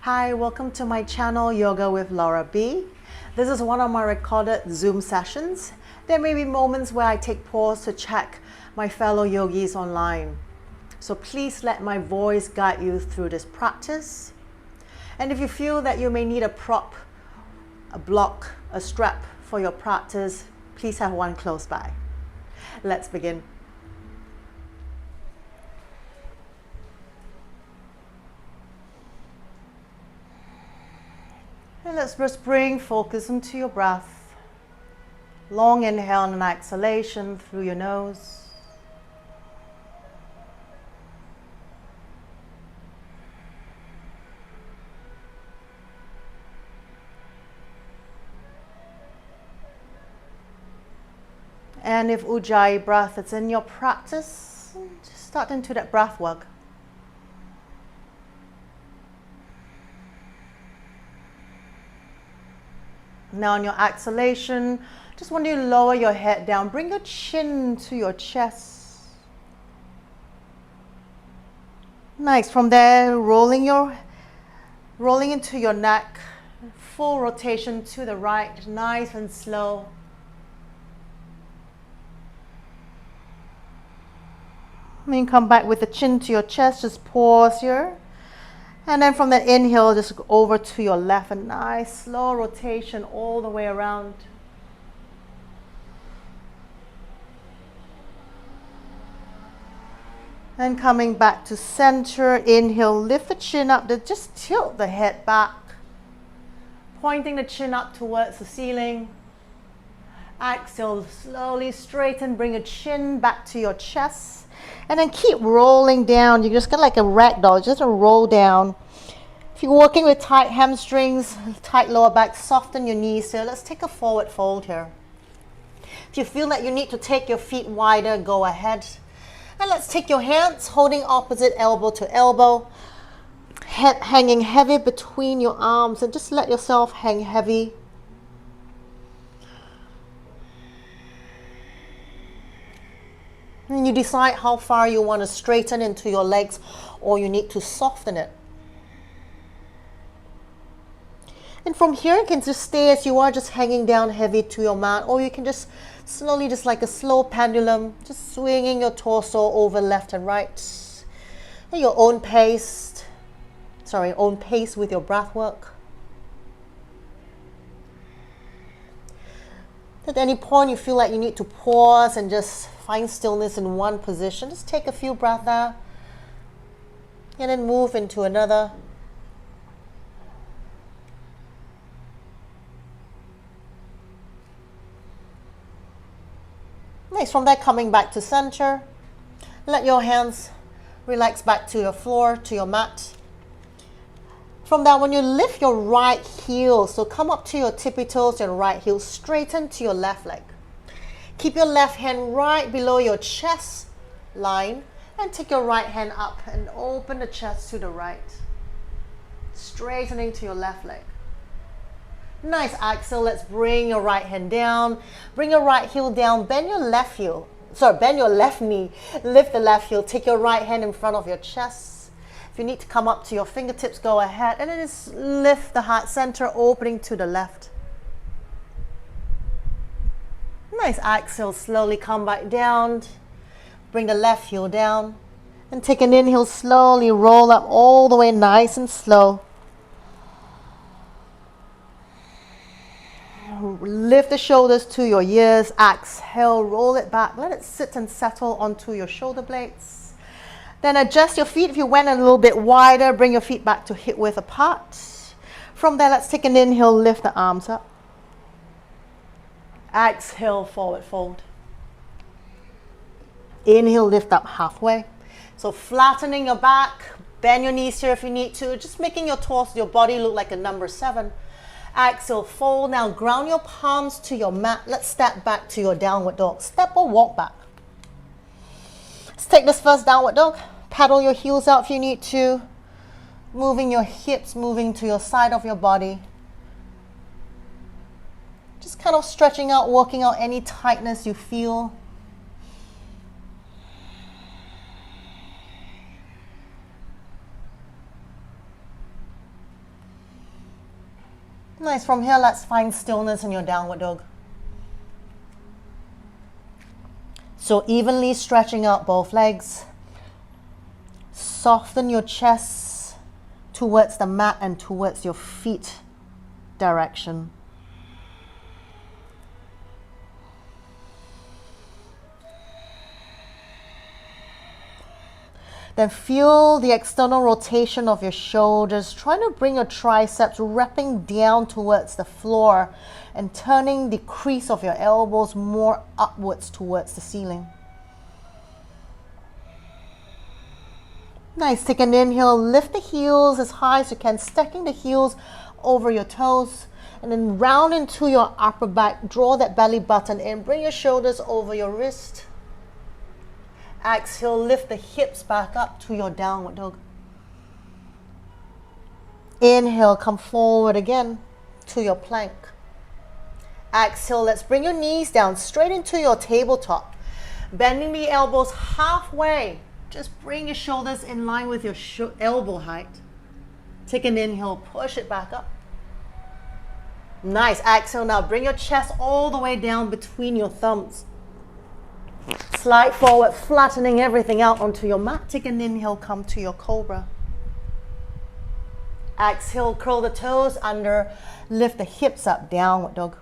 Hi, welcome to my channel, Yoga with Laura B. This is one of my recorded Zoom sessions. There may be moments where I take pause to check my fellow yogis online. So please let my voice guide you through this practice. And if you feel that you may need a prop, a block, a strap for your practice, please have one close by. Let's begin. And let's just bring focus into your breath. Long inhale and exhalation through your nose. And if Ujjayi breath is in your practice, just start into that breath work. Now on your exhalation, just want you to lower your head down. Bring your chin to your chest. Nice. From there, rolling into your neck. Full rotation to the right, nice and slow. Then come back with the chin to your chest. Just pause here. And then from that inhale, just go over to your left. A nice slow rotation all the way around. And coming back to center, inhale, lift the chin up, just tilt the head back. Pointing the chin up towards the ceiling. Exhale, slowly straighten, bring your chin back to your chest. And then keep rolling down. You just got like a rag doll, just roll down. If you're working with tight hamstrings, tight lower back, soften your knees here. Let's take a forward fold here. If you feel that you need to take your feet wider, go ahead. And let's take your hands, holding opposite elbow to elbow. Head hanging heavy between your arms, and just let yourself hang heavy. And you decide how far you want to straighten into your legs, or you need to soften it. And from here, you can just stay as you are, just hanging down heavy to your mat, or you can just slowly, just like a slow pendulum, just swinging your torso over left and right. At your own pace, own pace with your breath work. At any point you feel like you need to pause and just find stillness in one position, just take a few breaths there and then move into another. Next, from there, coming back to center, let your hands relax back to your floor, to your mat. From that, when you lift your right heel, so come up to your tippy toes, your right heel, straighten to your left leg. Keep your left hand right below your chest line and take your right hand up and open the chest to the right. Straightening to your left leg. Nice exhale, let's bring your right hand down. Bring your right heel down, bend your left knee. Lift the left heel, take your right hand in front of your chest. If you need to come up to your fingertips, go ahead. And then just lift the heart center, opening to the left. Nice exhale, slowly come back down. Bring the left heel down. And take an inhale, slowly roll up all the way nice and slow. Lift the shoulders to your ears. Exhale, roll it back. Let it sit and settle onto your shoulder blades. Then adjust your feet. If you went a little bit wider, bring your feet back to hip width apart. From there, let's take an inhale, lift the arms up. Exhale, forward fold. Inhale, lift up halfway. So flattening your back, bend your knees here if you need to, just making your torso, your body look like a number 7. Exhale, fold. Now ground your palms to your mat. Let's step back to your downward dog. Step or walk back. Let's take this first downward dog. Paddle your heels out if you need to. Moving your hips, moving to your side of your body. Just kind of stretching out, working out any tightness you feel. Nice. From here, let's find stillness in your downward dog. So evenly stretching out both legs. Soften your chest towards the mat and towards your feet direction. Then feel the external rotation of your shoulders, trying to bring your triceps wrapping down towards the floor and turning the crease of your elbows more upwards towards the ceiling. Nice. Take an inhale, lift the heels as high as you can, stacking the heels over your toes, and then round into your upper back. Draw that belly button in, bring your shoulders over your wrist. Exhale, lift the hips back up to your downward dog. Inhale, come forward again to your plank. Exhale, let's bring your knees down straight into your tabletop. Bending the elbows halfway. Just bring your shoulders in line with your elbow height. Take an inhale, push it back up. Nice. Exhale, now bring your chest all the way down between your thumbs. Slide forward, flattening everything out onto your mat. Take an inhale, come to your cobra. Exhale, curl the toes under, lift the hips up, downward dog.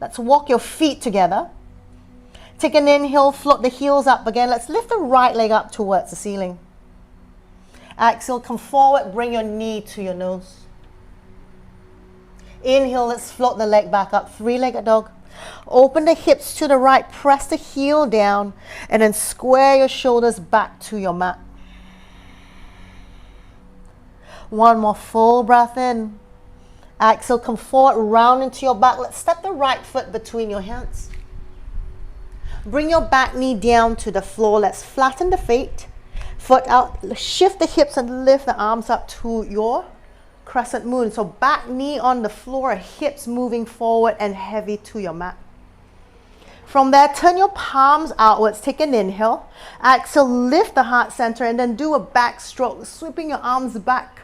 Let's walk your feet together. Take an inhale, float the heels up again. Let's lift the right leg up towards the ceiling. Exhale, come forward, bring your knee to your nose. Inhale, let's float the leg back up, three-legged dog. Open the hips to the right, press the heel down, and then square your shoulders back to your mat. One more full breath in. Exhale, come forward, round into your back. Let's step the right foot between your hands. Bring your back knee down to the floor. Let's flatten the feet. Foot out, shift the hips and lift the arms up to your crescent moon. So back knee on the floor, hips moving forward and heavy to your mat. From there, turn your palms outwards. Take an inhale. Exhale, lift the heart center and then do a back stroke, sweeping your arms back.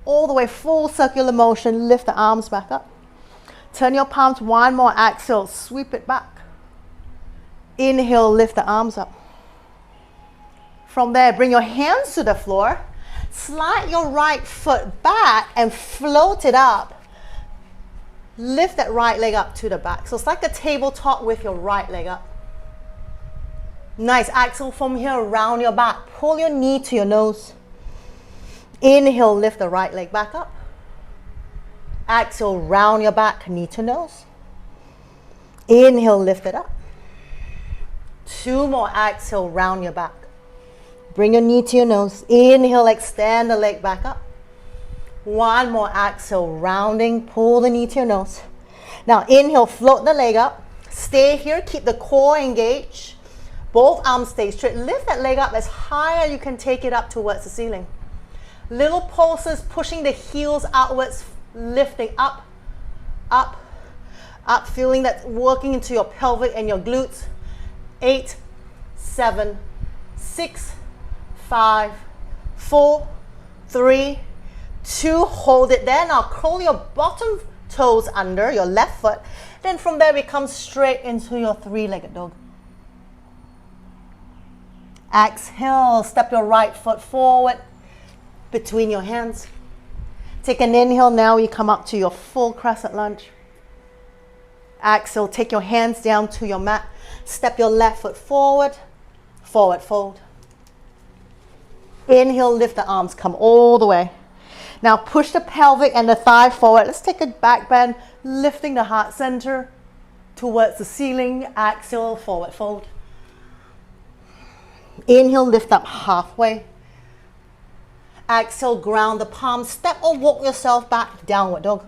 All the way, full circular motion. Lift the arms back up. Turn your palms, one more. Exhale, sweep it back. Inhale, lift the arms up. From there, bring your hands to the floor. Slide your right foot back and float it up. Lift that right leg up to the back. So it's like a tabletop with your right leg up. Nice. Exhale from here, round your back. Pull your knee to your nose. Inhale, lift the right leg back up. Exhale, round your back, knee to nose. Inhale, lift it up. Two more. Exhale, round your back. Bring your knee to your nose. Inhale, extend the leg back up. One more. Exhale, rounding, pull the knee to your nose. Now inhale, float the leg up. Stay here, keep the core engaged. Both arms stay straight. Lift that leg up as high as you can take it up towards the ceiling. Little pulses, pushing the heels outwards, lifting up, up, up. Feeling that working into your pelvic and your glutes. 8, 7, 6, 5, 4, 3, 2. Hold it there. Now curl your bottom toes under your left foot. Then from there we come straight into your three-legged dog. Exhale, step your right foot forward between your hands. Take an inhale. Now you come up to your full crescent lunge. Exhale, take your hands down to your mat. Step your left foot forward, forward fold. Inhale, lift the arms, come all the way. Now push the pelvic and the thigh forward. Let's take a back bend, lifting the heart center towards the ceiling. Exhale, forward fold. Inhale, lift up halfway. Exhale, ground the palms. Step or walk yourself back, downward dog.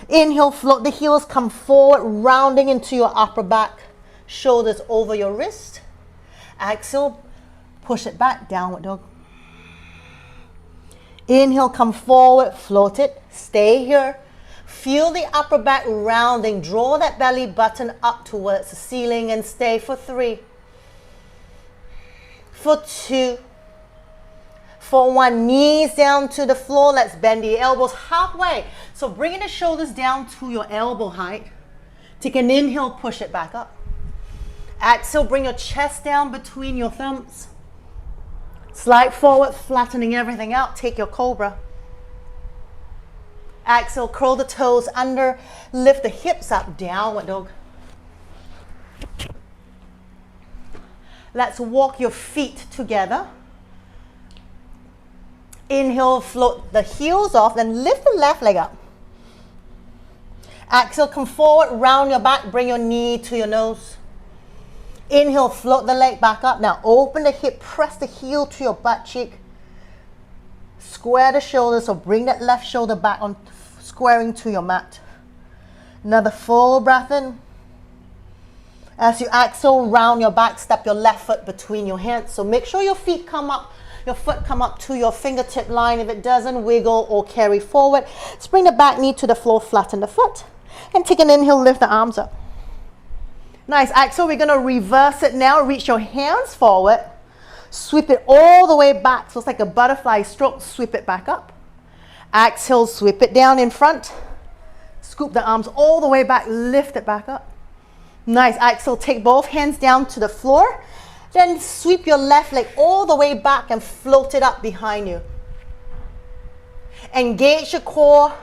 Inhale, float the heels, come forward, rounding into your upper back. Shoulders over your wrist. Exhale, push it back, downward dog. Inhale, come forward, float it. Stay here. Feel the upper back rounding. Draw that belly button up towards the ceiling and stay for 3. for 2, for 1. Knees down to the floor. Let's bend the elbows halfway. So bringing the shoulders down to your elbow height. Take an inhale, push it back up. Exhale, bring your chest down between your thumbs. Slide forward, flattening everything out. Take your cobra. Exhale, curl the toes under, lift the hips up, downward dog. Let's walk your feet together. Inhale, float the heels off, then lift the left leg up. Exhale, come forward, round your back, bring your knee to your nose. Inhale, float the leg back up. Now open the hip, press the heel to your butt cheek. Square the shoulders, so bring that left shoulder back on, squaring to your mat. Another full breath in. As you exhale, round your back, step your left foot between your hands. So make sure your feet come up, your foot come up to your fingertip line. If it doesn't, wiggle or carry forward. Let's bring the back knee to the floor, flatten the foot. And take an inhale, lift the arms up. Nice, exhale, we're gonna reverse it now. Reach your hands forward. Sweep it all the way back. So it's like a butterfly stroke, sweep it back up. Exhale, sweep it down in front. Scoop the arms all the way back, lift it back up. Nice, exhale, take both hands down to the floor. Then sweep your left leg all the way back and float it up behind you. Engage your core,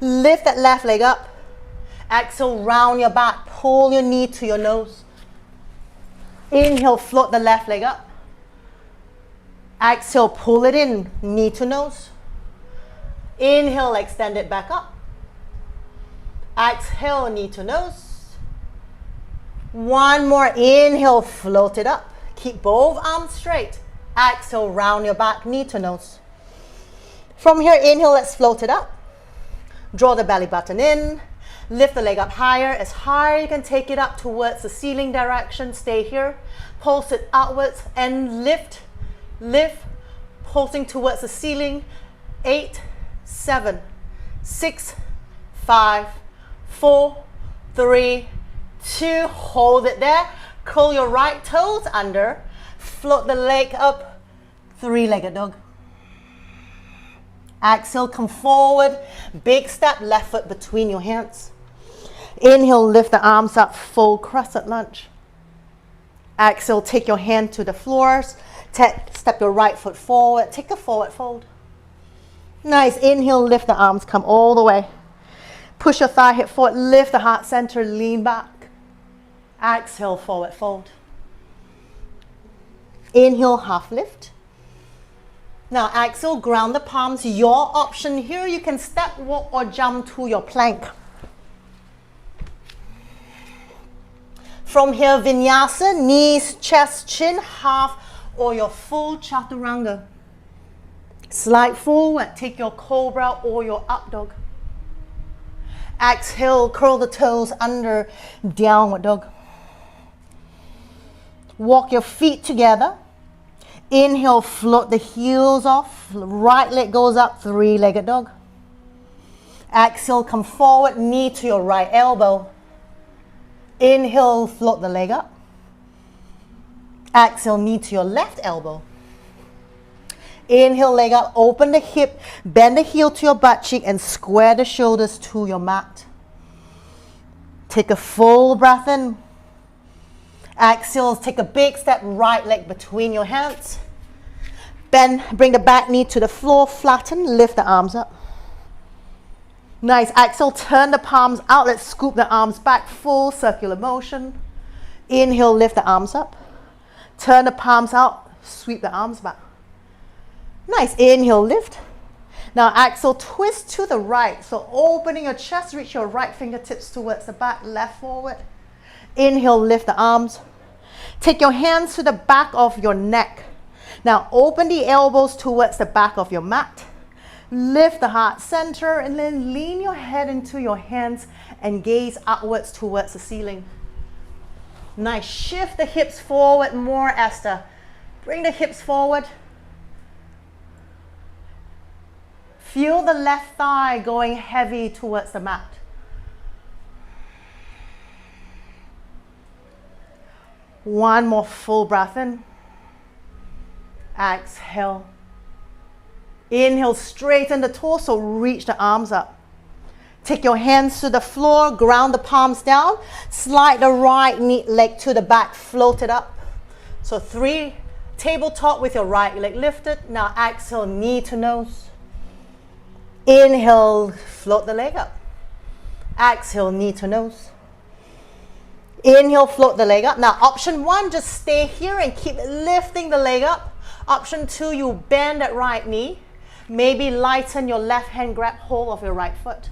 lift that left leg up. Exhale, round your back, pull your knee to your nose. Inhale, float the left leg up. Exhale, pull it in, knee to nose. Inhale, extend it back up. Exhale, knee to nose. One more, inhale, float it up. Keep both arms straight. Exhale, round your back, knee to nose. From here, inhale, let's float it up. Draw the belly button in. Lift the leg up higher, as high you can take it up towards the ceiling direction. Stay here. Pulse it outwards and lift, lift, pulsing towards the ceiling. 8, 7, 6, 5, 4, 3, 2. Hold it there. Curl your right toes under. Float the leg up. 3-legged dog. Exhale, come forward. Big step, left foot between your hands. Inhale, lift the arms up, full crescent lunge. Exhale, take your hand to the floors. Step your right foot forward. Take a forward fold. Nice. Inhale, lift the arms, come all the way. Push your thigh hip forward, lift the heart center, lean back. Exhale, forward fold. Inhale, half lift. Now exhale, ground the palms. Your option here, you can step, walk or jump to your plank. From here, Vinyasa, knees, chest, chin, half or your full chaturanga. Slide forward, take your cobra or your up dog. Exhale, curl the toes under, downward dog. Walk your feet together. Inhale, float the heels off. Right leg goes up, 3-legged dog. Exhale, come forward, knee to your right elbow. Inhale, float the leg up. Exhale, knee to your left elbow. Inhale, leg up, open the hip, bend the heel to your butt cheek and square the shoulders to your mat. Take a full breath in. Exhale, take a big step, right leg between your hands. Bend, bring the back knee to the floor, flatten, lift the arms up. Nice, exhale, turn the palms out, let's scoop the arms back, full circular motion. Inhale, lift the arms up. Turn the palms out, sweep the arms back. Nice, inhale, lift. Now exhale, twist to the right. So opening your chest, reach your right fingertips towards the back, left forward. Inhale, lift the arms. Take your hands to the back of your neck. Now open the elbows towards the back of your mat. Lift the heart center and then lean your head into your hands and gaze upwards towards the ceiling. Nice, shift the hips forward more, Esther. Bring the hips forward. Feel the left thigh going heavy towards the mat. One more full breath in. Exhale. Inhale, straighten the torso, reach the arms up. Take your hands to the floor, ground the palms down, slide the right leg to the back, float it up. So 3, tabletop with your right leg lifted. Now exhale, knee to nose. Inhale, float the leg up. Exhale, knee to nose. Inhale, float the leg up. Now option 1, just stay here and keep lifting the leg up. Option 2, you bend that right knee. Maybe lighten your left hand, grab hold of your right foot.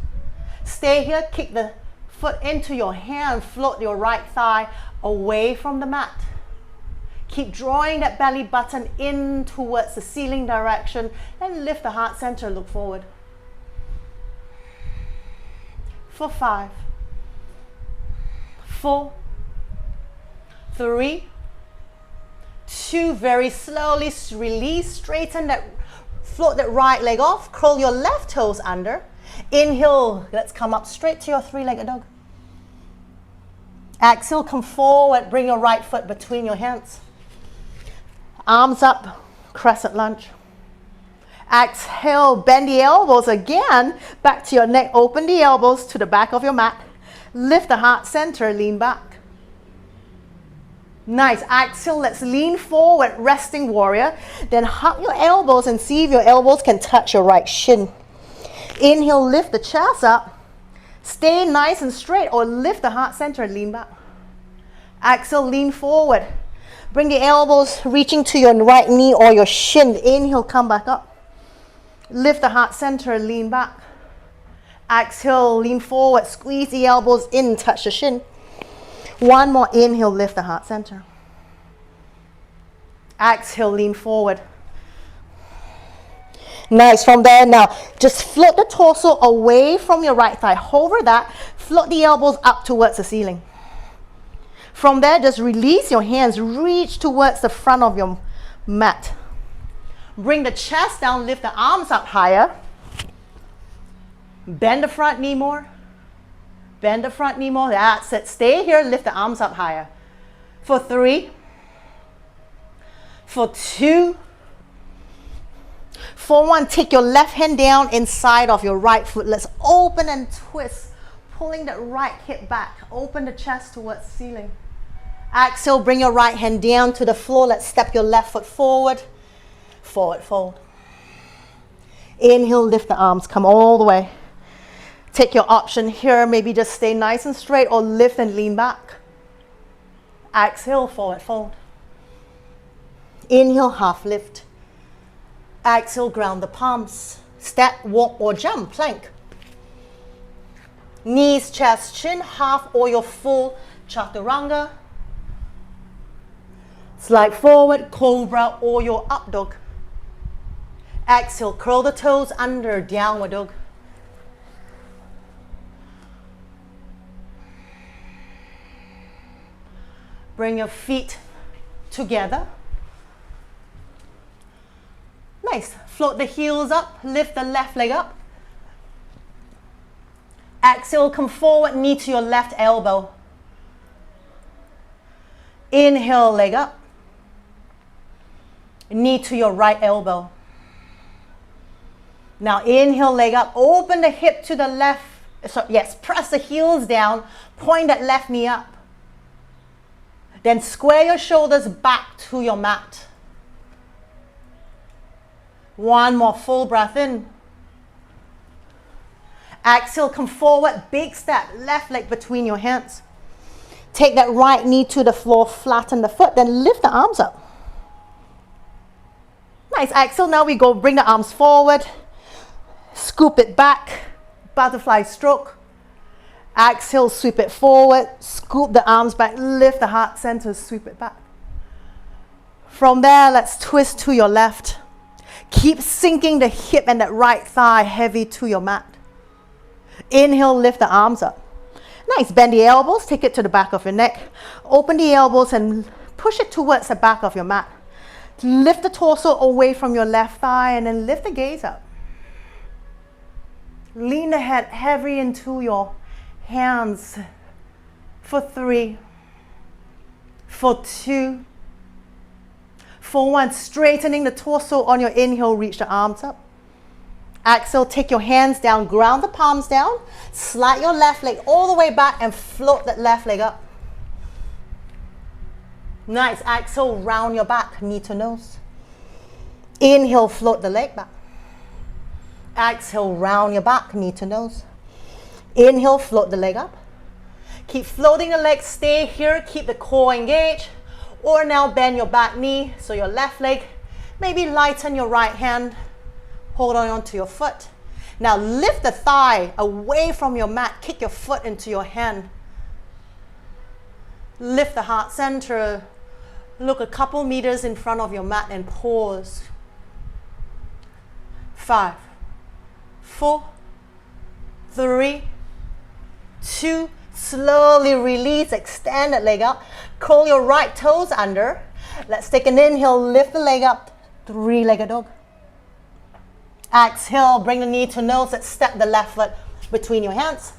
Stay here, kick the foot into your hand, float your right thigh away from the mat. Keep drawing that belly button in towards the ceiling direction and lift the heart center, look forward. For 5, 4, 3, 2, very slowly release, straighten that, float that right leg off, curl your left toes under. Inhale, let's come up straight to your 3-legged dog. Exhale, come forward, bring your right foot between your hands. Arms up, crescent lunge. Exhale, bend the elbows again, back to your neck, open the elbows to the back of your mat. Lift the heart center, lean back. Nice, exhale, let's lean forward, resting warrior. Then hug your elbows and see if your elbows can touch your right shin. Inhale, lift the chest up. Stay nice and straight or lift the heart center and lean back. Exhale, lean forward. Bring the elbows reaching to your right knee or your shin. Inhale, come back up. Lift the heart center, lean back. Exhale, lean forward. Squeeze the elbows in, touch the shin. One more inhale, lift the heart center. Exhale, lean forward. Nice. From there, now just float the torso away from your right thigh. Hover that. Float the elbows up towards the ceiling. From there, just release your hands. Reach towards the front of your mat. Bring the chest down. Lift the arms up higher. Bend the front knee more. Bend the front knee more. That's it. Stay here. Lift the arms up higher. For 3. For 2. For 1, take your left hand down inside of your right foot. Let's open and twist, pulling that right hip back. Open the chest towards the ceiling. Exhale, bring your right hand down to the floor. Let's step your left foot forward. Forward fold. Inhale, lift the arms, come all the way. Take your option here, maybe just stay nice and straight or lift and lean back. Exhale, forward fold. Inhale, half lift. Exhale, ground the palms. Step, walk or jump, plank. Knees, chest, chin, half or your full chaturanga. Slide forward, cobra or your up dog. Exhale, curl the toes under, downward dog. Bring your feet together. Nice. Float the heels up, lift the left leg up. Exhale, come forward, knee to your left elbow. Inhale, leg up. Knee to your right elbow. Now inhale, leg up, open the hip to the left. So yes, press the heels down, point that left knee up. Then square your shoulders back to your mat. One more full breath in. Exhale, come forward, big step, left leg between your hands. Take that right knee to the floor, flatten the foot, then lift the arms up. Nice, exhale, now we go, bring the arms forward, scoop it back, butterfly stroke. Exhale, sweep it forward, scoop the arms back, lift the heart center, sweep it back. From there, let's twist to your left. Keep sinking the hip and that right thigh heavy to your mat. Inhale, lift the arms up. Nice, bend the elbows, take it to the back of your neck. Open the elbows and push it towards the back of your mat. Lift the torso away from your left thigh and then lift the gaze up. Lean the head heavy into your hands. For 3, for 2, For 1, straightening the torso on your inhale, reach the arms up. Exhale, take your hands down, ground the palms down, slide your left leg all the way back and float that left leg up. Nice. Exhale, round your back, knee to nose. Inhale, float the leg back. Exhale, round your back, knee to nose. Inhale, float the leg up. Keep floating the leg, stay here, keep the core engaged. Or now bend your back knee, so your left leg, maybe lighten your right hand. Hold on to your foot. Now lift the thigh away from your mat. Kick your foot into your hand. Lift the heart center. Look a couple meters in front of your mat and pause. 5, 4, 3, 2. Slowly release, extend that leg up. Curl your right toes under. Let's take an inhale, lift the leg up. 3-legged dog. Exhale, bring the knee to nose. Let's step the left foot between your hands.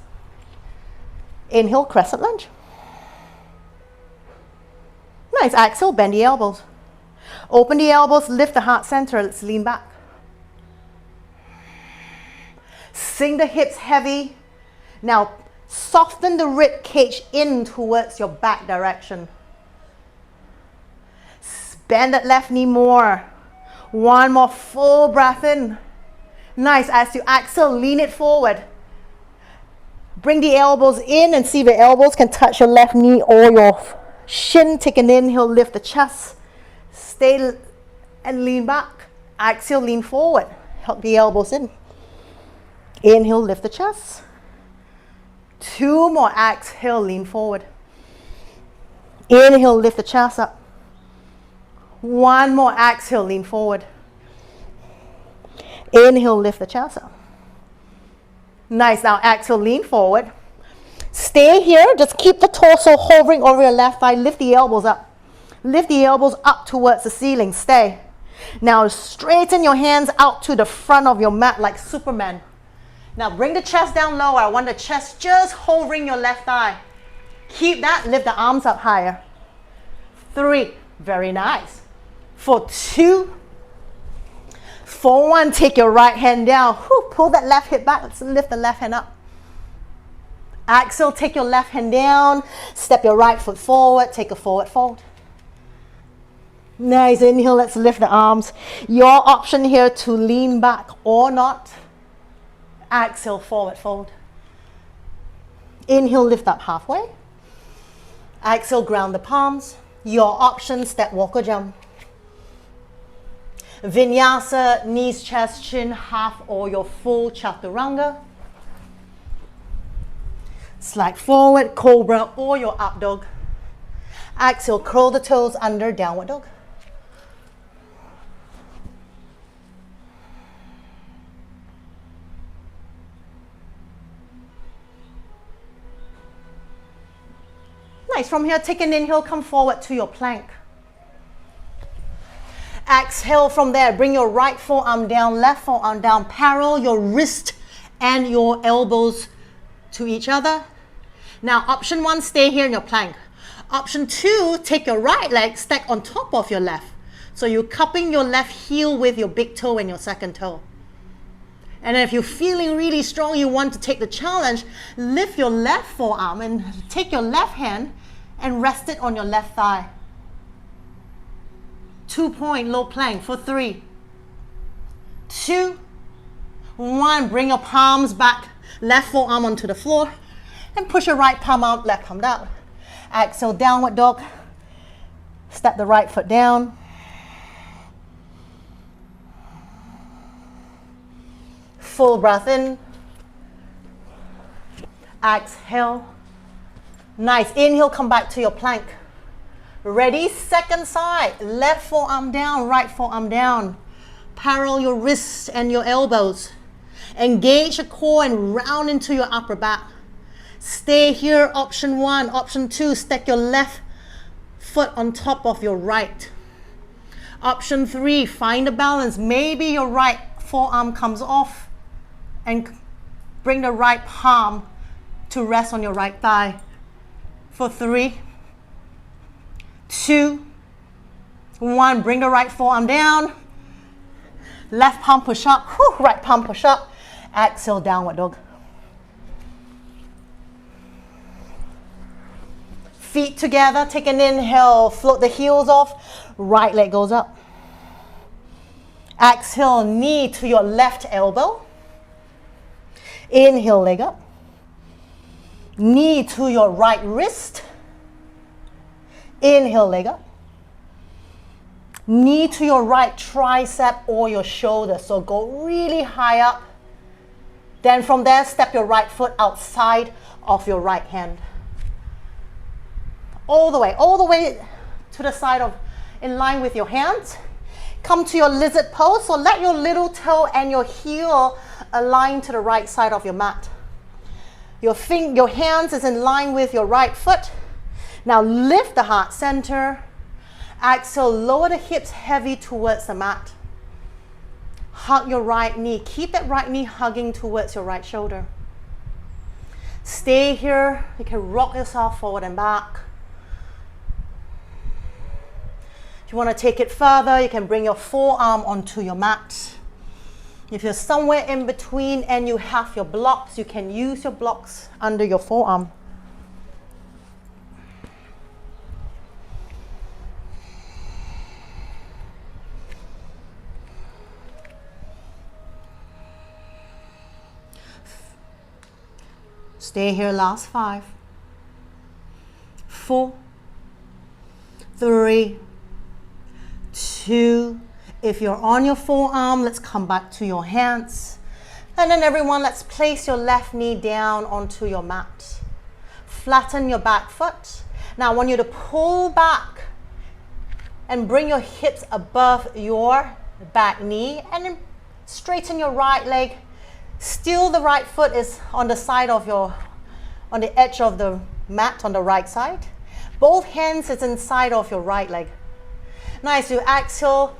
Inhale, crescent lunge. Nice. Exhale, bend the elbows. Open the elbows, lift the heart center. Let's lean back. Sink the hips heavy. Now, soften the rib cage in towards your back direction. Bend that left knee more. 1 more full breath in. Nice. As you exhale, lean it forward. Bring the elbows in and see if the elbows can touch your left knee or your shin. Take an inhale, lift the chest. Stay and lean back. Exhale, lean forward. Help the elbows in. Inhale, lift the chest. 2 more. Exhale, lean forward. Inhale, lift the chest up. 1 more. Exhale, lean forward. Inhale, lift the chest up. Nice. Now exhale, lean forward. Stay here. Just keep the torso hovering over your left thigh. Lift the elbows up. Lift the elbows up towards the ceiling. Stay. Now straighten your hands out to the front of your mat like Superman. Now bring the chest down lower. I want the chest just hovering your left thigh. Keep that. Lift the arms up higher. 3. Very nice. For 2. For 1, take your right hand down. Pull that left hip back. Let's lift the left hand up. Exhale, take your left hand down. Step your right foot forward. Take a forward fold. Nice. Inhale, let's lift the arms. Your option here to lean back or not. Exhale, forward fold. Inhale, lift up halfway. Exhale, ground the palms. Your option, step, walk or jump. Vinyasa, knees, chest, chin, half or your full chaturanga. Slide forward, cobra or your up dog. Exhale, curl the toes under, downward dog. Nice. From here, take an inhale, come forward to your plank. Exhale from there, bring your right forearm down, left forearm down, parallel your wrist and your elbows to each other. Now, option 1, stay here in your plank. Option 2, take your right leg, stack on top of your left. So you're cupping your left heel with your big toe and your second toe. And if you're feeling really strong, you want to take the challenge, lift your left forearm and take your left hand and rest it on your left thigh. 2-point low plank for 3, 2, 1. Bring your palms back, left forearm onto the floor, and push your right palm out, left palm down. Exhale, downward dog. Step the right foot down. Full breath in. Exhale. Nice. Inhale, come back to your plank. Ready? Second side. Left forearm down, right forearm down. Parallel your wrists and your elbows. Engage your core and round into your upper back. Stay here. Option 1. Option 2, stack your left foot on top of your right. Option 3, find a balance. Maybe your right forearm comes off and bring the right palm to rest on your right thigh. For 3, 2, 1, bring the right forearm down. Left palm push up, right palm push up. Exhale, downward dog. Feet together, take an inhale, float the heels off, right leg goes up. Exhale, knee to your left elbow. Inhale, leg up. Knee to your right wrist. Inhale, leg up. Knee to your right tricep or your shoulder. So go really high up. Then from there, step your right foot outside of your right hand. All the way to the side of, in line with your hands. Come to your lizard pose. So let your little toe and your heel align to the right side of your mat. Your hands is in line with your right foot. Now lift the heart center. Exhale, lower the hips heavy towards the mat. Hug your right knee. Keep that right knee hugging towards your right shoulder. Stay here. You can rock yourself forward and back. If you want to take it further, you can bring your forearm onto your mat. If you're somewhere in between and you have your blocks, you can use your blocks under your forearm. Stay here, last 5, 4, 3, 2. If you're on your forearm, let's come back to your hands. And then everyone, let's place your left knee down onto your mat. Flatten your back foot. Now I want you to pull back and bring your hips above your back knee and then straighten your right leg. Still the right foot is on the side of on the edge of the mat on the right side. Both hands is inside of your right leg. Nice, you exhale,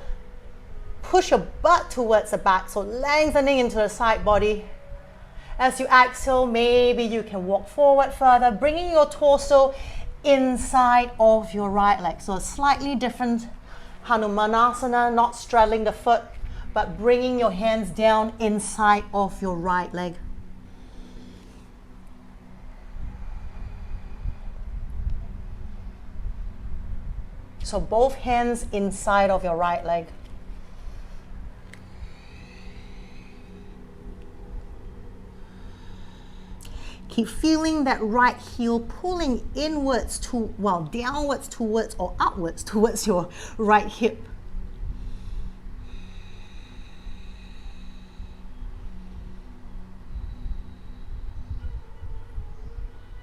push your butt towards the back, so lengthening into the side body. As you exhale, maybe you can walk forward further, bringing your torso inside of your right leg. So a slightly different Hanumanasana, not straddling the foot, but bringing your hands down inside of your right leg. So both hands inside of your right leg. Keep feeling that right heel pulling inwards downwards towards or upwards towards your right hip.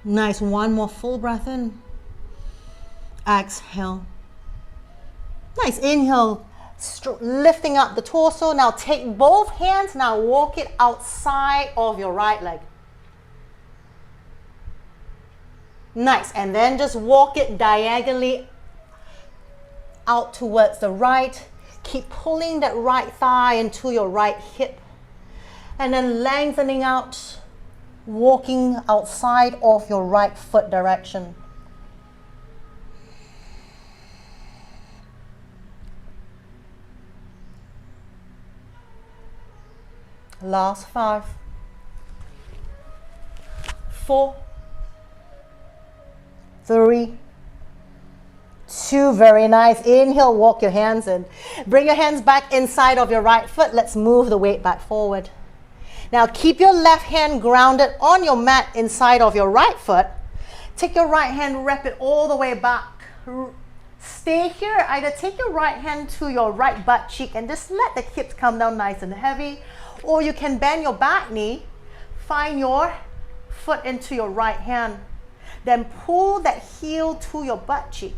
Nice, one more full breath in. Exhale. Nice, inhale, lifting up the torso. Now take both hands, now walk it outside of your right leg. Nice, and then just walk it diagonally out towards the right. Keep pulling that right thigh into your right hip. And then lengthening out, walking outside of your right foot direction. Last 5, 4, 3, 2, very nice. Inhale, walk your hands in. Bring your hands back inside of your right foot. Let's move the weight back forward. Now keep your left hand grounded on your mat inside of your right foot. Take your right hand, wrap it all the way back. Stay here, either take your right hand to your right butt cheek and just let the hips come down nice and heavy. Or you can bend your back knee, find your foot into your right hand. Then pull that heel to your butt cheek.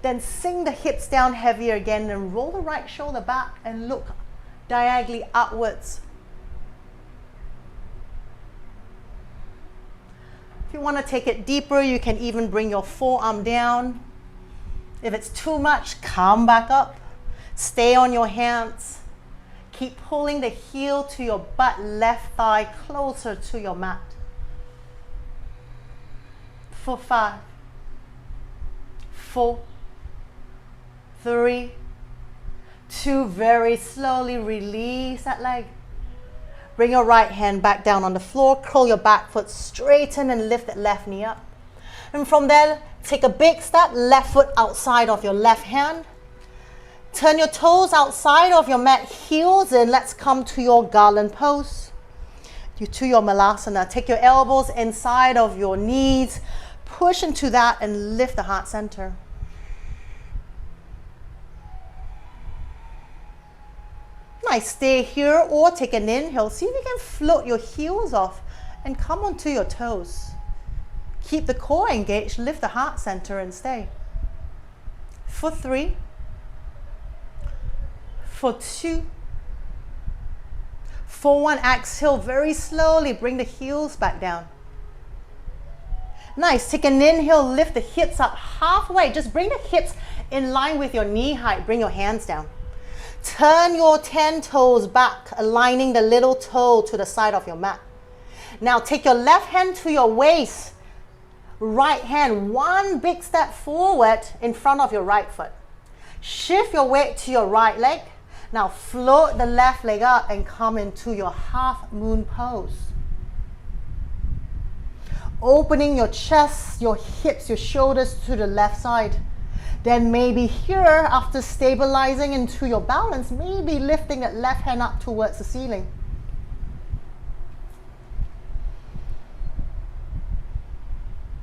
Then sink the hips down heavier again and roll the right shoulder back and look diagonally upwards. If you want to take it deeper, you can even bring your forearm down. If it's too much, come back up. Stay on your hands. Keep pulling the heel to your butt, left thigh closer to your mat. For 5, 4, 3, 2, very slowly release that leg. Bring your right hand back down on the floor, curl your back foot, straighten and lift that left knee up. And from there, take a big step, left foot outside of your left hand. Turn your toes outside of your mat, heels in. Let's come to your garland pose. To your malasana. Take your elbows inside of your knees, push into that and lift the heart center. Nice, stay here or take an inhale. See if you can float your heels off and come onto your toes. Keep the core engaged, lift the heart center and stay. For 3, for 2, for 1, exhale very slowly, bring the heels back down. Nice, take an inhale, lift the hips up halfway. Just bring the hips in line with your knee height, bring your hands down. Turn your 10 toes back, aligning the little toe to the side of your mat. Now take your left hand to your waist, right hand, one big step forward in front of your right foot. Shift your weight to your right leg. Now float the left leg up and come into your half moon pose. Opening your chest, your hips, your shoulders to the left side. Then maybe here, after stabilizing into your balance, maybe lifting that left hand up towards the ceiling.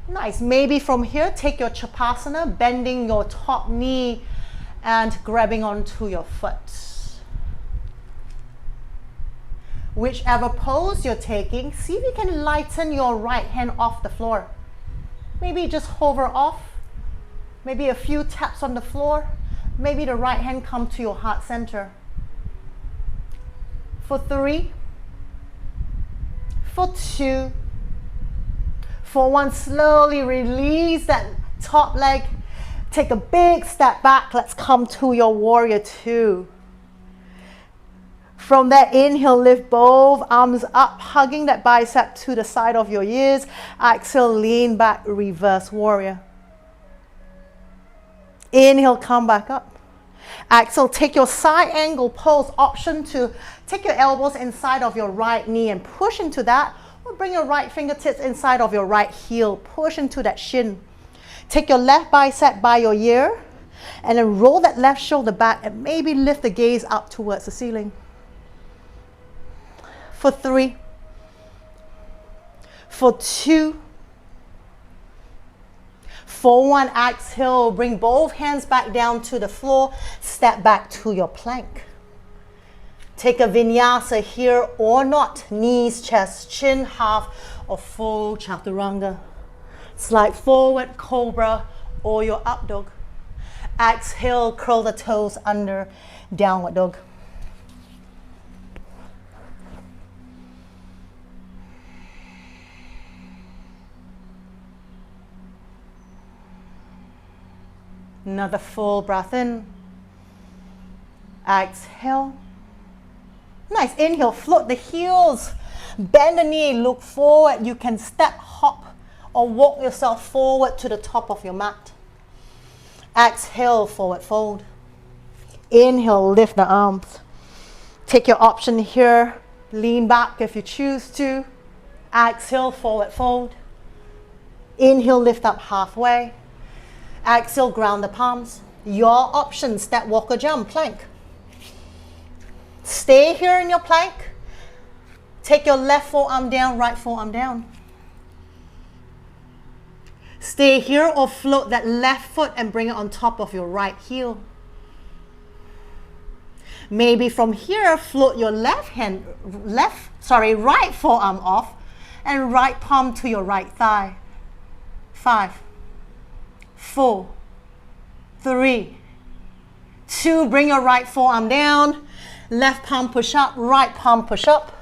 Nice. Maybe from here, take your Chapasana, bending your top knee and grabbing onto your foot. Whichever pose you're taking, see if you can lighten your right hand off the floor. Maybe just hover off. Maybe a few taps on the floor. Maybe the right hand come to your heart center. For 3, for 2, for 1, slowly release that top leg. Take a big step back. Let's come to your warrior 2. From that inhale, lift both arms up, hugging that bicep to the side of your ears. Exhale, lean back, reverse warrior. Inhale, come back up. Exhale, take your side angle pose, option to take your elbows inside of your right knee and push into that, or bring your right fingertips inside of your right heel, push into that shin. Take your left bicep by your ear and then roll that left shoulder back and maybe lift the gaze up towards the ceiling. For 3, for 2, for 1, exhale, bring both hands back down to the floor, step back to your plank. Take a vinyasa here or not, knees, chest, chin, half or full chaturanga. Slide forward, cobra or your up dog. Exhale, curl the toes under, downward dog. Another full breath in. Exhale. Nice. Inhale, float the heels. Bend the knee, look forward. You can step, hop, or walk yourself forward to the top of your mat. Exhale, forward fold. Inhale, lift the arms. Take your option here. Lean back if you choose to. Exhale, forward fold. Inhale, lift up halfway. Exhale, ground the palms. Your option, step, walk or jump, plank. Stay here in your plank. Take your left forearm down, right forearm down. Stay here or float that left foot and bring it on top of your right heel. Maybe from here, float your right forearm off and right palm to your right thigh. 5, 4, 3, 2, bring your right forearm down, left palm push up, right palm push up.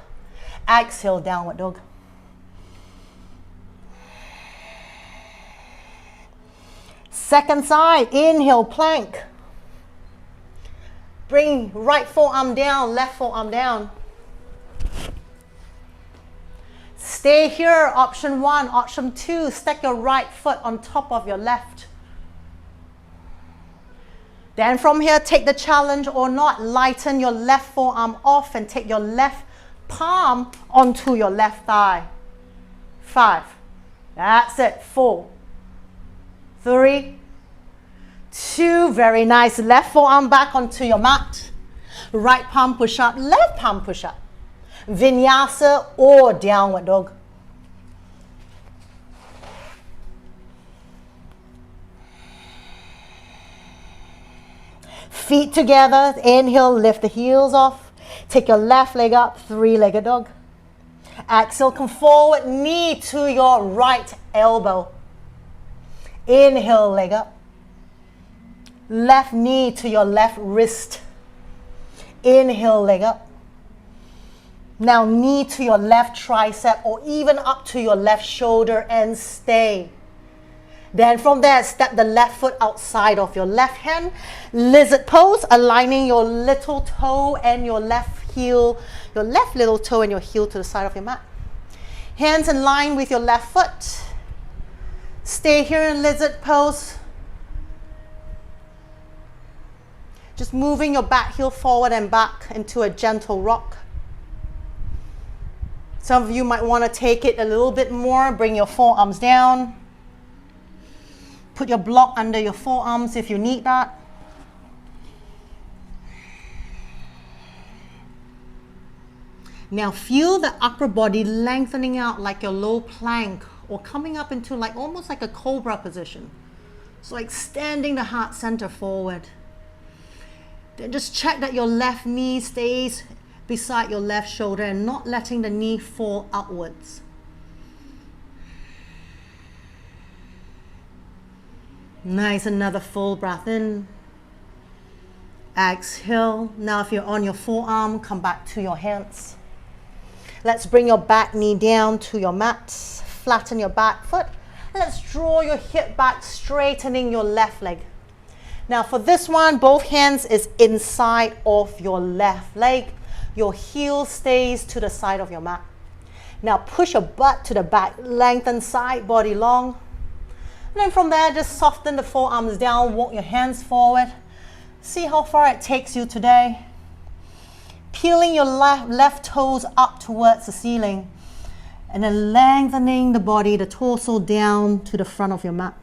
Exhale, downward dog. Second side, inhale, plank. Bring right forearm down, left forearm down. Stay here, option 1, option 2, stack your right foot on top of your left. Then from here, take the challenge or not. Lighten your left forearm off and take your left palm onto your left thigh. 5. That's it. 4, 3, 2. Very nice. Left forearm back onto your mat. Right palm push up, left palm push up. Vinyasa or downward dog. Feet together, inhale, lift the heels off. Take your left leg up, 3-legged dog. Exhale, come forward, knee to your right elbow. Inhale, leg up. Left knee to your left wrist. Inhale, leg up. Now knee to your left tricep or even up to your left shoulder and stay. Then from there, step the left foot outside of your left hand. Lizard pose, aligning your little toe and your left heel, your left little toe and your heel to the side of your mat. Hands in line with your left foot. Stay here in lizard pose. Just moving your back heel forward and back into a gentle rock. Some of you might want to take it a little bit more. Bring your forearms down. Put your block under your forearms if you need that. Now feel the upper body lengthening out like your low plank or coming up into like almost like a cobra position. So extending the heart center forward. Then just check that your left knee stays beside your left shoulder and not letting the knee fall outwards. Nice, another full breath in. Exhale. Now if you're on your forearm, come back to your hands. Let's bring your back knee down to your mat. Flatten your back foot. Let's draw your hip back, straightening your left leg. Now for this one, both hands is inside of your left leg. Your heel stays to the side of your mat. Now push your butt to the back, lengthen side body long. And then from there, just soften the forearms down, walk your hands forward. See how far it takes you today. Peeling your left toes up towards the ceiling. And then lengthening the body, the torso down to the front of your mat.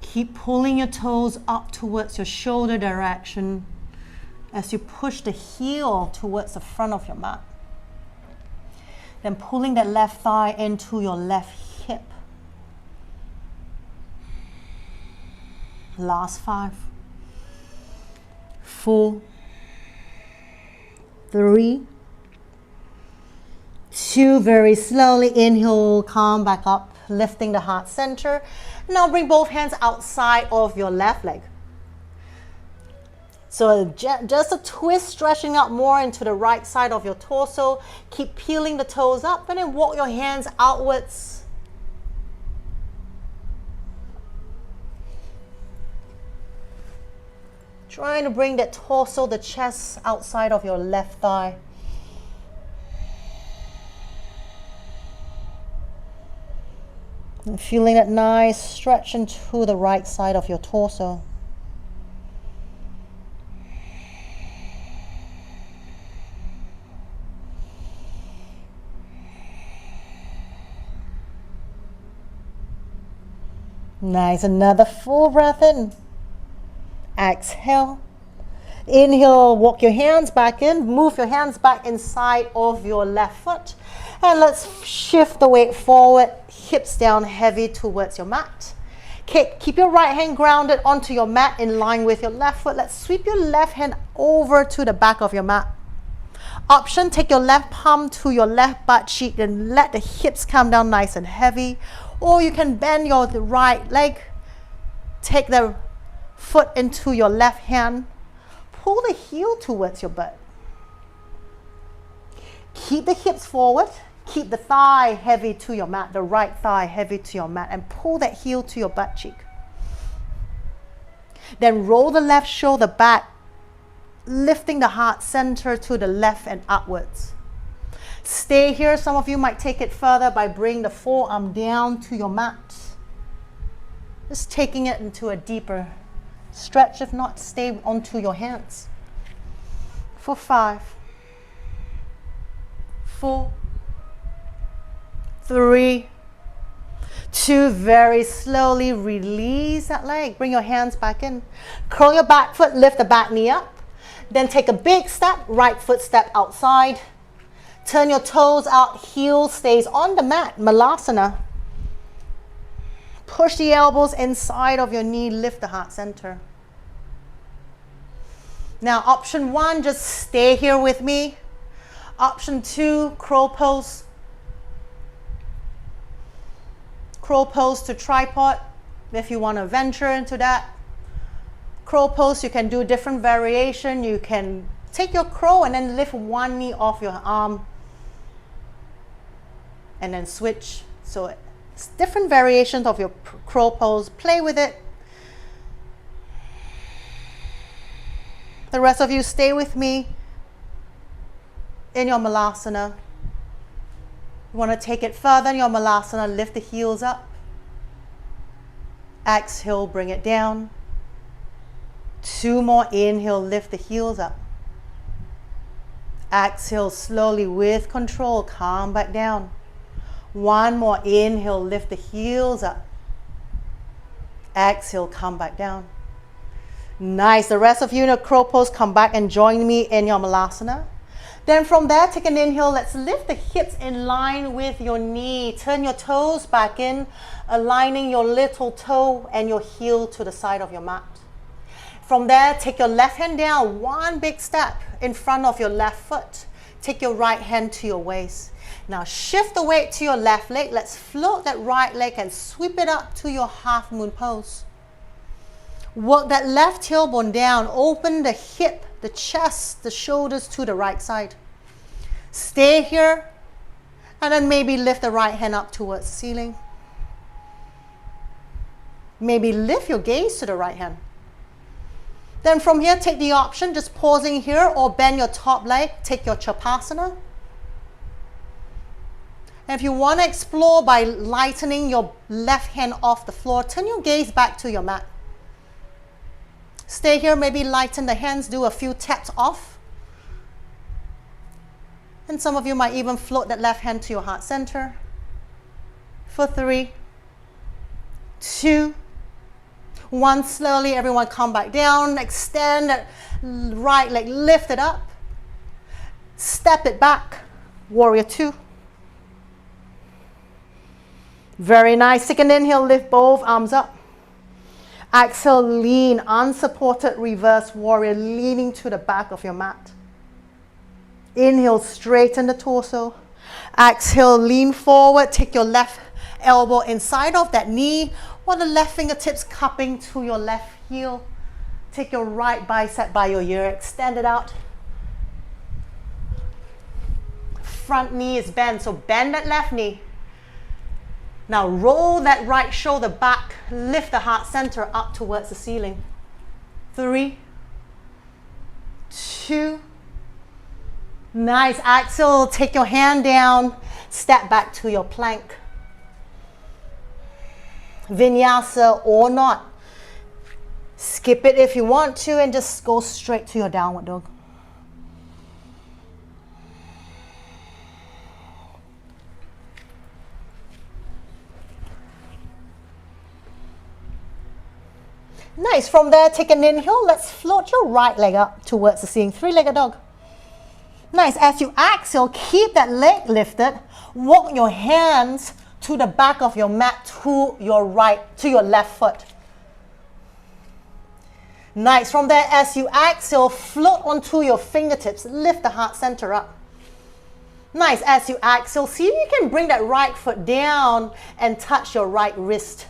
Keep pulling your toes up towards your shoulder direction as you push the heel towards the front of your mat. Then pulling that left thigh into your left hip. Last 5, 4, 3, 2. Very slowly inhale, come back up, lifting the heart center. Now bring both hands outside of your left leg. So just a twist, stretching out more into the right side of your torso. Keep peeling the toes up and then walk your hands outwards. Trying to bring that torso, the chest outside of your left thigh. And feeling that nice stretch into the right side of your torso. Nice, another full breath in. Exhale. Inhale, walk your hands back in, move your hands back inside of your left foot. And let's shift the weight forward, hips down heavy towards your mat. Okay, keep your right hand grounded onto your mat in line with your left foot. Let's sweep your left hand over to the back of your mat. Option, take your left palm to your left butt cheek and let the hips come down nice and heavy. Or you can bend your right leg, take the foot into your left hand, pull the heel towards your butt. Keep the hips forward, keep the thigh heavy to your mat, the right thigh heavy to your mat, and pull that heel to your butt cheek. Then roll the left shoulder back lifting the heart center to the left and upwards. Stay here. Some of you might take it further by bringing the forearm down to your mat. Just taking it into a deeper stretch. If not, stay onto your hands. For 5, 4, 3, 2, very slowly release that leg. Bring your hands back in. Curl your back foot, lift the back knee up. Then take a big step, right foot step outside. Turn your toes out, heel stays on the mat, Malasana. Push the elbows inside of your knee, lift the heart center. Now option 1, just stay here with me. Option 2, crow pose. Crow pose to tripod if you want to venture into that. Crow pose, you can do different variation. You can take your crow and then lift one knee off your arm and then switch. So it's different variations of your crow pose. Play with it. The rest of you stay with me in your Malasana. You want to take it further in your Malasana, lift the heels up. Exhale, bring it down. 2 more, inhale, lift the heels up. Exhale, slowly with control, calm back down. 1 more, inhale, lift the heels up. Exhale, come back down. Nice. The rest of you in a crow pose, come back and join me in your Malasana. Then from there, take an inhale. Let's lift the hips in line with your knee. Turn your toes back in, aligning your little toe and your heel to the side of your mat. From there, take your left hand down, 1 big step in front of your left foot. Take your right hand to your waist. Now shift the weight to your left leg. Let's float that right leg and sweep it up to your half moon pose. Work that left tailbone down. Open the hip, the chest, the shoulders to the right side. Stay here and then maybe lift the right hand up towards the ceiling. Maybe lift your gaze to the right hand. Then from here, take the option, just pausing here or bend your top leg, take your Chapasana. And if you want to explore by lightening your left hand off the floor, turn your gaze back to your mat. Stay here, maybe lighten the hands, do a few taps off. And some of you might even float that left hand to your heart center. For 3, 2, 1, slowly, everyone come back down. Extend that right leg, lift it up. Step it back, warrior 2. Very nice. Second inhale, lift both arms up. Exhale, lean, unsupported reverse warrior, leaning to the back of your mat. Inhale, straighten the torso. Exhale, lean forward, take your left elbow inside of that knee, or the left fingertips cupping to your left heel. Take your right bicep by your ear, extend it out. Front knee is bent, so bend that left knee. Now roll that right shoulder back, lift the heart center up towards the ceiling. 3, 2, nice. Exhale, take your hand down, step back to your plank. Vinyasa or not. Skip it if you want to and just go straight to your downward dog. Nice. From there, take an inhale. Let's float your right leg up towards the ceiling. 3-legged dog. Nice. As you exhale, keep that leg lifted. Walk your hands to the back of your mat, to your left foot. Nice. From there, as you exhale, float onto your fingertips. Lift the heart center up. Nice. As you exhale, see if you can bring that right foot down and touch your right wrist.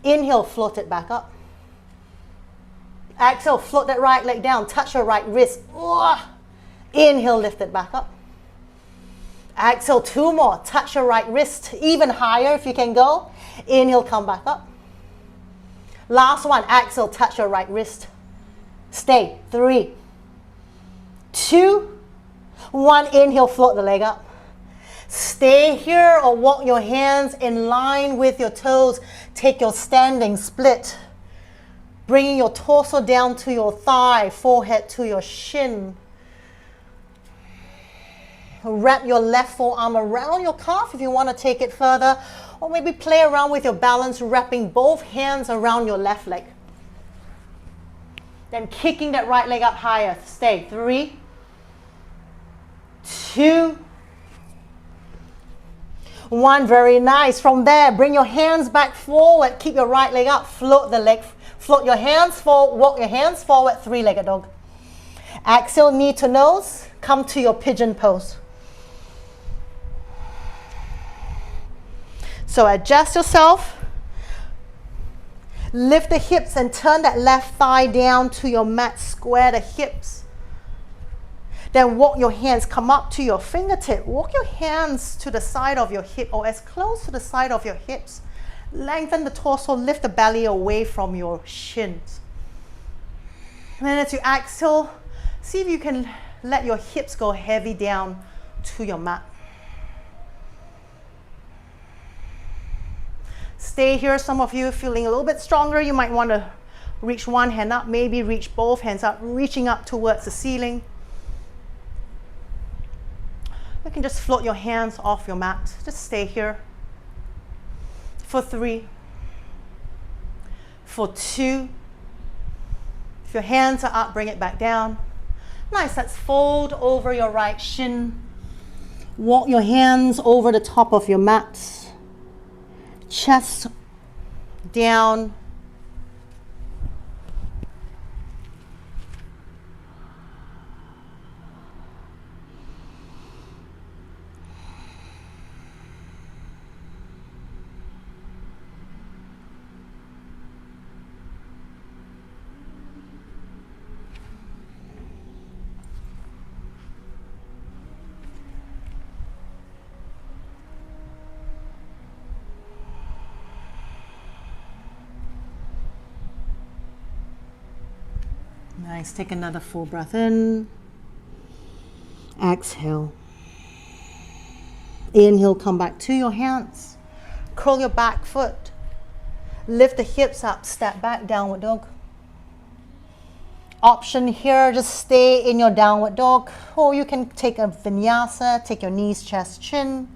Inhale, float it back up. Exhale, float that right leg down, touch your right wrist. Inhale, lift it back up. Exhale, 2 more, touch your right wrist, even higher if you can go. Inhale, come back up. Last one, exhale, touch your right wrist. Stay. 3, 2, 1. Inhale, float the leg up. Stay here or walk your hands in line with your toes. Take your standing split. Bringing your torso down to your thigh, forehead to your shin. Wrap your left forearm around your calf if you want to take it further. Or maybe play around with your balance, wrapping both hands around your left leg. Then kicking that right leg up higher. Stay. 3, 2, 1. Very nice. From there, bring your hands back forward. Keep your right leg up. Float the leg. Float your hands forward. Walk your hands forward. Three-legged dog. Exhale, knee to nose. Come to your pigeon pose. So adjust yourself. Lift the hips and turn that left thigh down to your mat. Square the hips. Then walk your hands, come up to your fingertip. Walk your hands to the side of your hip or as close to the side of your hips. Lengthen the torso, lift the belly away from your shins. And then as you exhale, see if you can let your hips go heavy down to your mat. Stay here. Some of you are feeling a little bit stronger. You might want to reach one hand up, maybe reach both hands up, reaching up towards the ceiling. You can just float your hands off your mat. Just stay here. For 3, for 2. If your hands are up, bring it back down. Nice. Let's fold over your right shin. Walk your hands over the top of your mat. Chest down. Nice. Take another full breath in. Exhale. Inhale, come back to your hands. Curl your back foot. Lift the hips up, step back, downward dog. Option here, just stay in your downward dog. Or you can take a vinyasa, take your knees, chest, chin,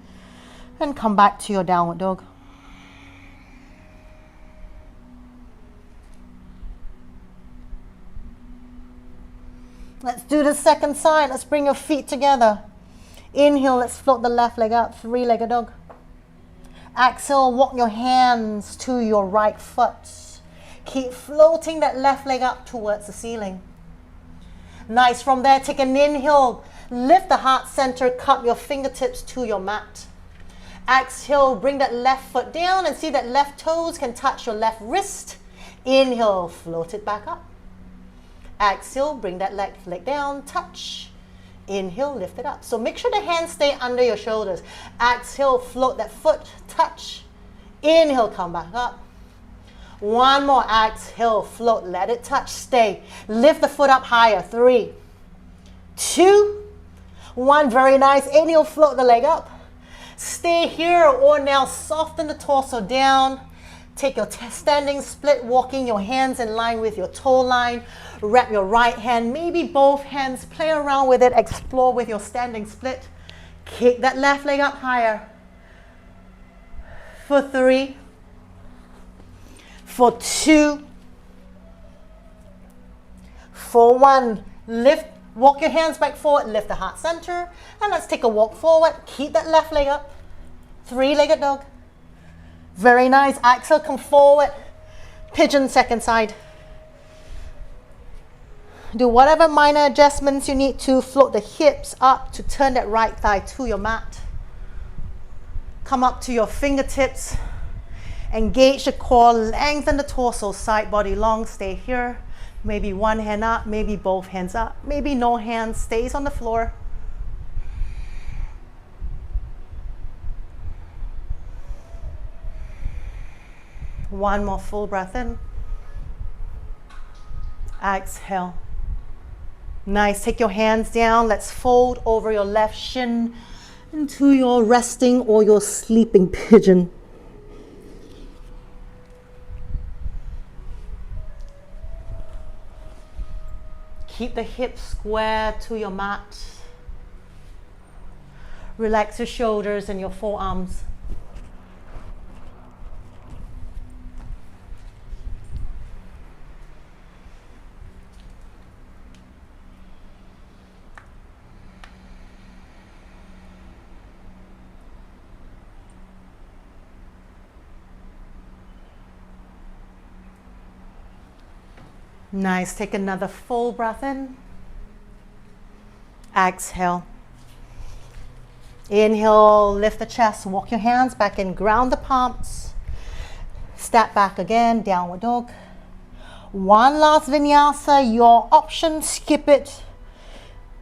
and come back to your downward dog. Let's do the second side. Let's bring your feet together. Inhale, let's float the left leg up, three-legged dog. Exhale, walk your hands to your right foot. Keep floating that left leg up towards the ceiling. Nice. From there, take an inhale. Lift the heart center, cup your fingertips to your mat. Exhale, bring that left foot down and see that left toes can touch your left wrist. Inhale, float it back up. Exhale, bring that left leg down, touch. Inhale, lift it up. So make sure the hands stay under your shoulders. Exhale, float that foot, touch. Inhale, come back up. One more. Exhale, float, let it touch, stay. Lift the foot up higher. 3, 2, 1. Very nice. Inhale, float the leg up. Stay here or now soften the torso down. Take your standing split, walking your hands in line with your toe line. Wrap your right hand, maybe both hands. Play around with it. Explore with your standing split. Kick that left leg up higher. For 3, for 2, for 1. Lift, walk your hands back forward, lift the heart center. And let's take a walk forward. Keep that left leg up. Three-legged dog. Very nice. Exhale, come forward. Pigeon second side. Do whatever minor adjustments you need to. Float the hips up to turn that right thigh to your mat. Come up to your fingertips. Engage the core, lengthen the torso, side body long. Stay here. Maybe one hand up, maybe both hands up. Maybe no hands, stays on the floor. One more full breath in. Exhale. Nice. Take your hands down. Let's fold over your left shin into your resting or your sleeping pigeon. Keep the hips square to your mat. Relax your shoulders and your forearms. Nice. Take another full breath in. Exhale. Inhale, lift the chest, walk your hands back in, ground the palms. Step back again, downward dog. One last vinyasa, your option, skip it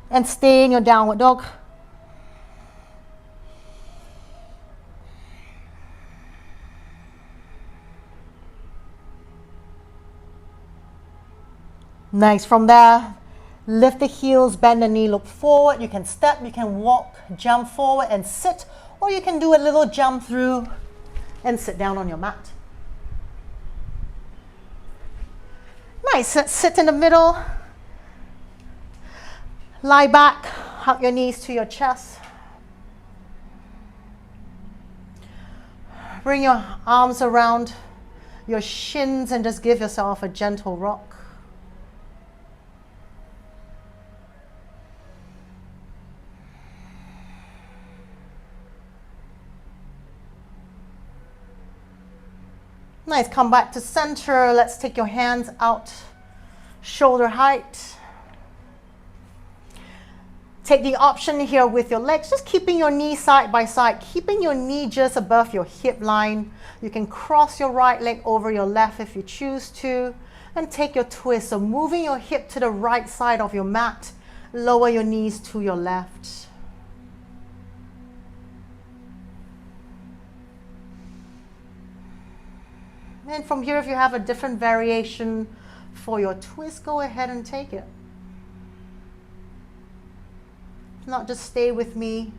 and stay in your downward dog. Nice. From there, lift the heels, bend the knee, look forward. You can step, you can walk, jump forward and sit, or you can do a little jump through and sit down on your mat. Nice. Sit in the middle. Lie back, hug your knees to your chest. Bring your arms around your shins and just give yourself a gentle rock. Nice. Come back to center. Let's take your hands out, shoulder height. Take the option here with your legs, just keeping your knee side by side, keeping your knee just above your hip line. You can cross your right leg over your left if you choose to, and take your twist. So moving your hip to the right side of your mat, lower your knees to your left. And from here, if you have a different variation for your twist, go ahead and take it. If not, just stay with me.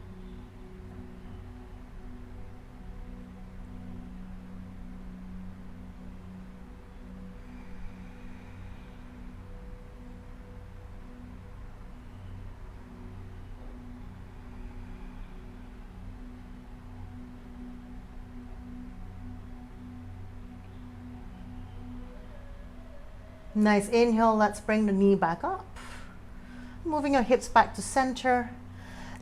Nice. Inhale, let's bring the knee back up. Moving your hips back to center.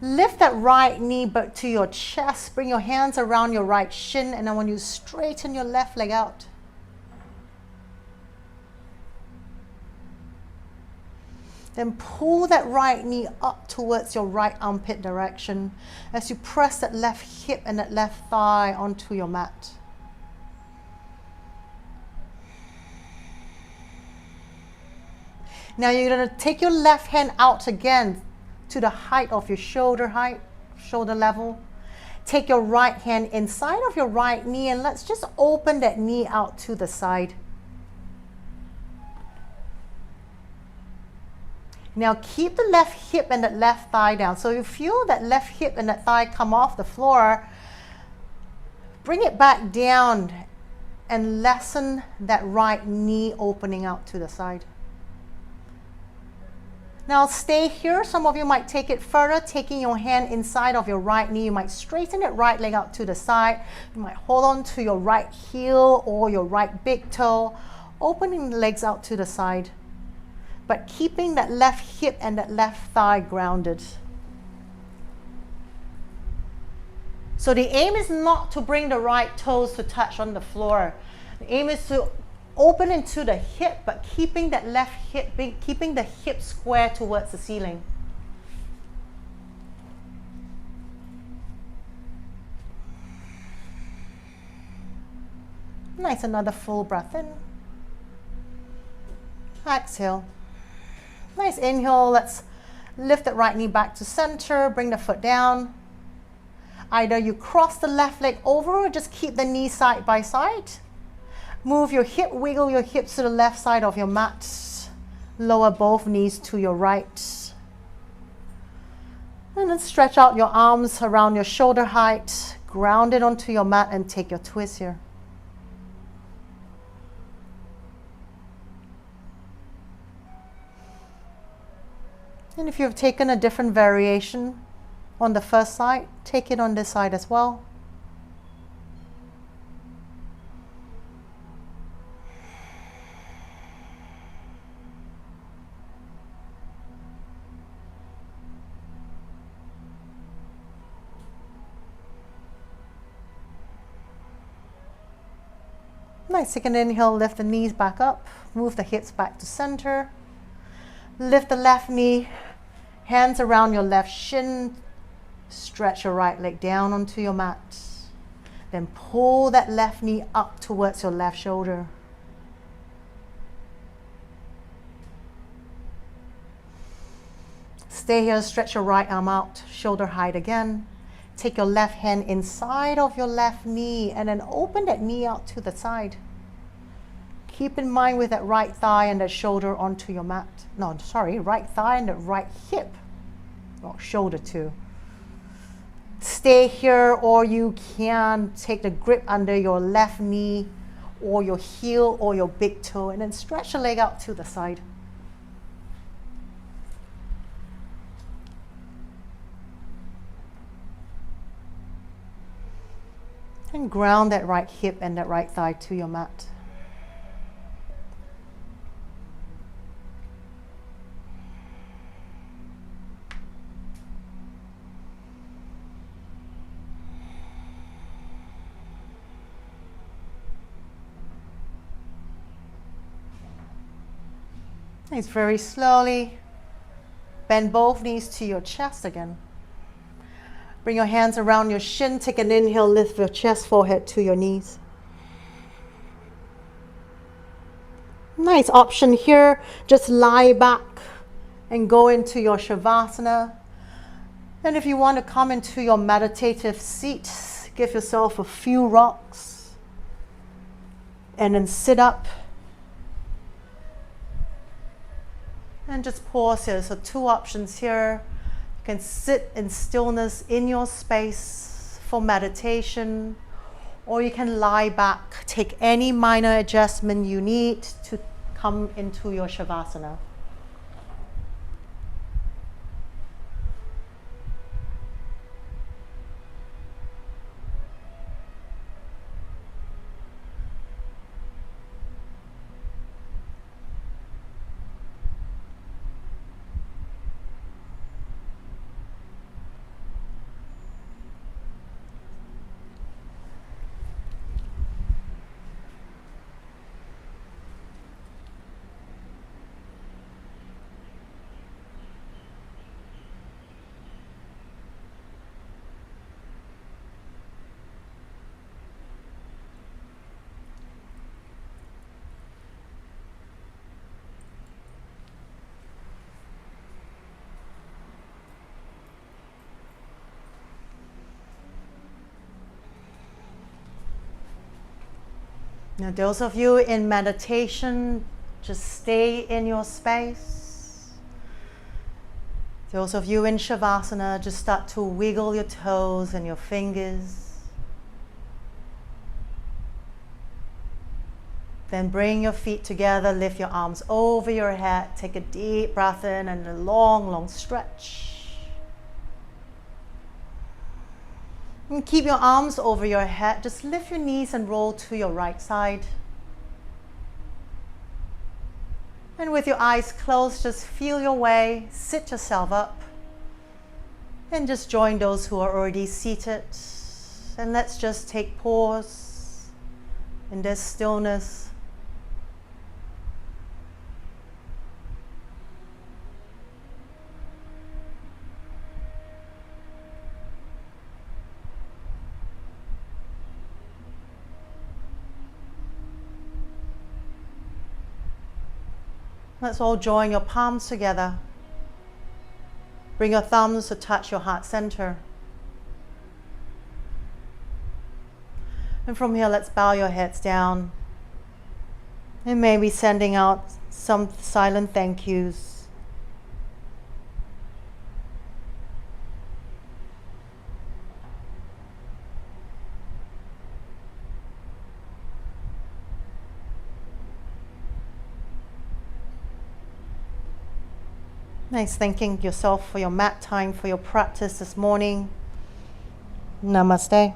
Lift that right knee back to your chest. Bring your hands around your right shin, and I want you to straighten your left leg out. Then pull that right knee up towards your right armpit direction as you press that left hip and that left thigh onto your mat. Now you're going to take your left hand out again to the height of your shoulder level. Take your right hand inside of your right knee and let's just open that knee out to the side. Now keep the left hip and that left thigh down. So you feel that left hip and that thigh come off the floor. Bring it back down and lessen that right knee opening out to the side. Now stay here. Some of you might take it further, taking your hand inside of your right knee. You might straighten that right leg out to the side. You might hold on to your right heel or your right big toe, opening the legs out to the side, but keeping that left hip and that left thigh grounded. So the aim is not to bring the right toes to touch on the floor. The aim is to open into the hip, but keeping that left hip, keeping the hip square towards the ceiling. Nice, another full breath in. Exhale. Nice, inhale, let's lift that right knee back to center, bring the foot down. Either you cross the left leg over or just keep the knee side by side. Move your hip, wiggle your hips to the left side of your mat. Lower both knees to your right. And then stretch out your arms around your shoulder height. Ground it onto your mat and take your twist here. And if you've taken a different variation on the first side, take it on this side as well. Nice, take an inhale, lift the knees back up, move the hips back to center. Lift the left knee, hands around your left shin, stretch your right leg down onto your mat. Then pull that left knee up towards your left shoulder. Stay here, stretch your right arm out, shoulder height again. Take your left hand inside of your left knee and then open that knee out to the side. Keep in mind with that right thigh and that shoulder onto your mat. No, sorry, right thigh and the right hip. Not shoulder too. Stay here, or you can take the grip under your left knee or your heel or your big toe and then stretch the leg out to the side. And ground that right hip and that right thigh to your mat. Nice, very slowly. Bend both knees to your chest again. Bring your hands around your shin. Take an inhale, lift your chest, forehead to your knees. Nice option here. Just lie back and go into your Shavasana. And if you want to come into your meditative seat, give yourself a few rocks. And then sit up. And just pause here. So two options here. You can sit in stillness in your space for meditation, or you can lie back, take any minor adjustment you need to come into your Shavasana. Now, those of you in meditation, just stay in your space. Those of you in Shavasana, just start to wiggle your toes and your fingers. Then bring your feet together, lift your arms over your head, take a deep breath in and a long, long stretch. And keep your arms over your head. Just lift your knees and roll to your right side. And with your eyes closed, just feel your way, sit yourself up. And just join those who are already seated. And let's just take pause in this stillness. Let's all join your palms together. Bring your thumbs to touch your heart center. And from here, let's bow your heads down. And maybe sending out some silent thank yous. Nice thanking yourself for your mat time, for your practice this morning. Namaste.